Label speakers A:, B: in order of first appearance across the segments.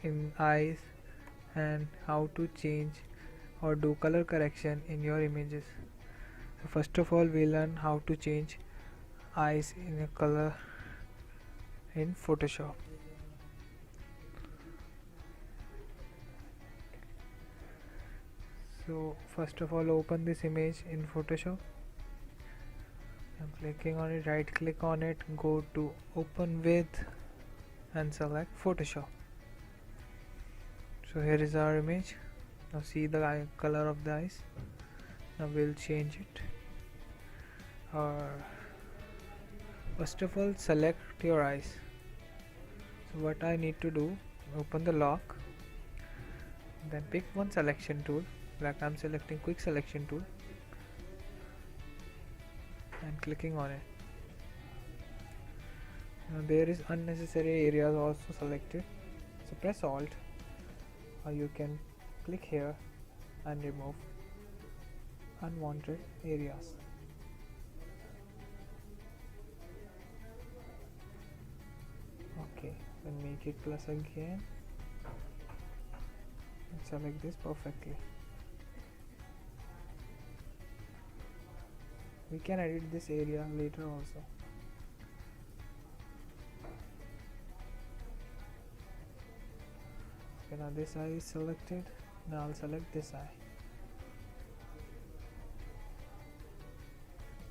A: in eyes and how to change or do color correction in your images. So first of all we learn how to change eyes in a color in Photoshop. So first of all open this image in Photoshop. I'm clicking on it, right click on it, go to open with and select Photoshop. So here is our image. Now see the color of the eyes. Now we'll change it. First of all select your eyes. So what I need to do, open the lock, then pick one selection tool, like I'm selecting quick selection tool and clicking on it. Now there is unnecessary areas also selected, so press Alt, or you can click here and remove unwanted areas. Okay, then make it plus again and select this perfectly. We can edit this area later also. Okay, now this eye is selected. Now I'll select this eye.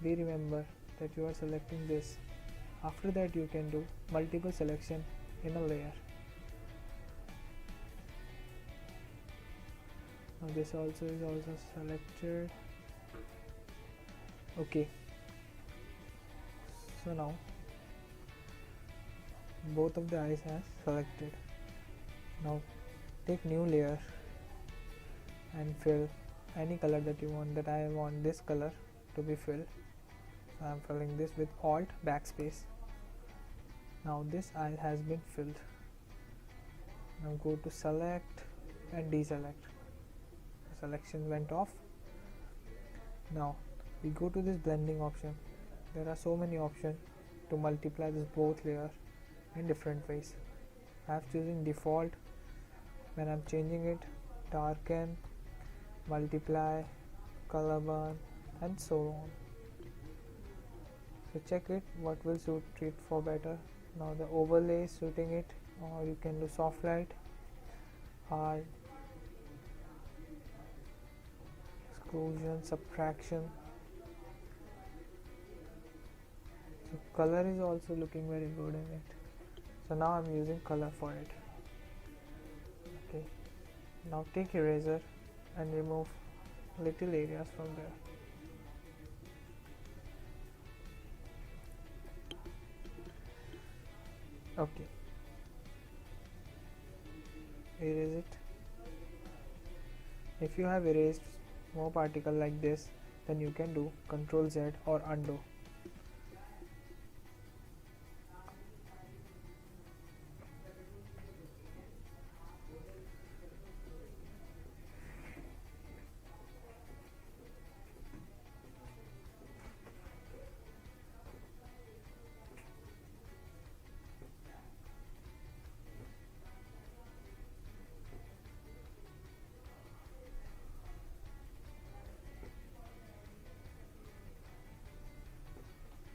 A: Be remember that you are selecting this. After that you can do multiple selection in a layer. Now this also is also selected. Okay, so now both of the eyes are selected. Now take new layer and fill any color that you want. That I want this color to be filled, so I am filling this with Alt backspace. Now this eye has been filled. Now go to select and deselect. The selection went off. Now we go to this blending option. There are so many options to multiply this both layer in different ways. I have chosen default. When I'm changing it, darken, multiply, color burn, and so on. So check it what will suit it for better. Now the overlay is suiting it, or you can do soft light, hard, exclusion, subtraction. So color is also looking very good in it. So now I'm using color for it. Okay, now take eraser and remove little areas from there. Okay, erase it. If you have erased more particle like this, then you can do Ctrl Z or undo.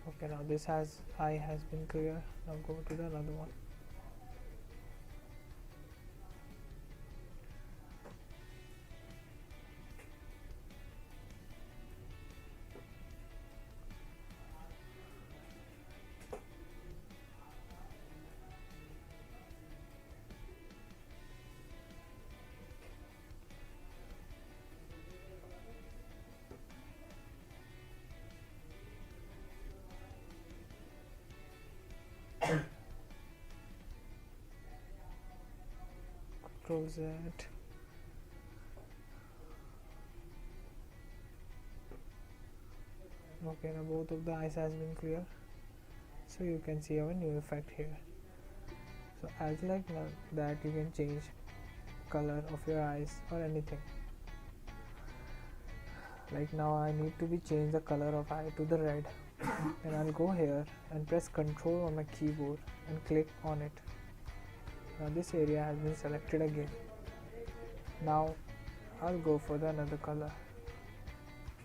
A: Okay, now this eye has been clear. Now go to the another one. Ctrl Z. Okay, now both of the eyes has been clear, so you can see our new effect here. So as like that you can change color of your eyes or anything. Like now I need to be change the color of eye to the red and I'll go here and press Ctrl on my keyboard and click on it. Now this area has been selected again. Now I'll go for the another color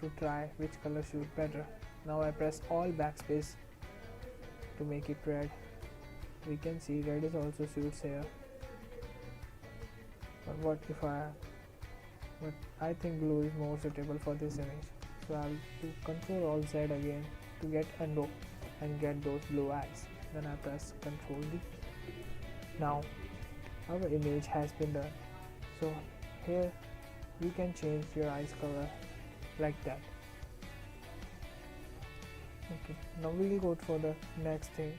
A: to try which color suits better. Now I press all backspace to make it red. We can see red is also suits here. But I think blue is more suitable for this image. So I'll do Ctrl Alt Z again to get undo and get those blue eyes. Then I press Ctrl D. Now our image has been done. So here you can change your eyes color like that. Okay, now we'll go for the next thing.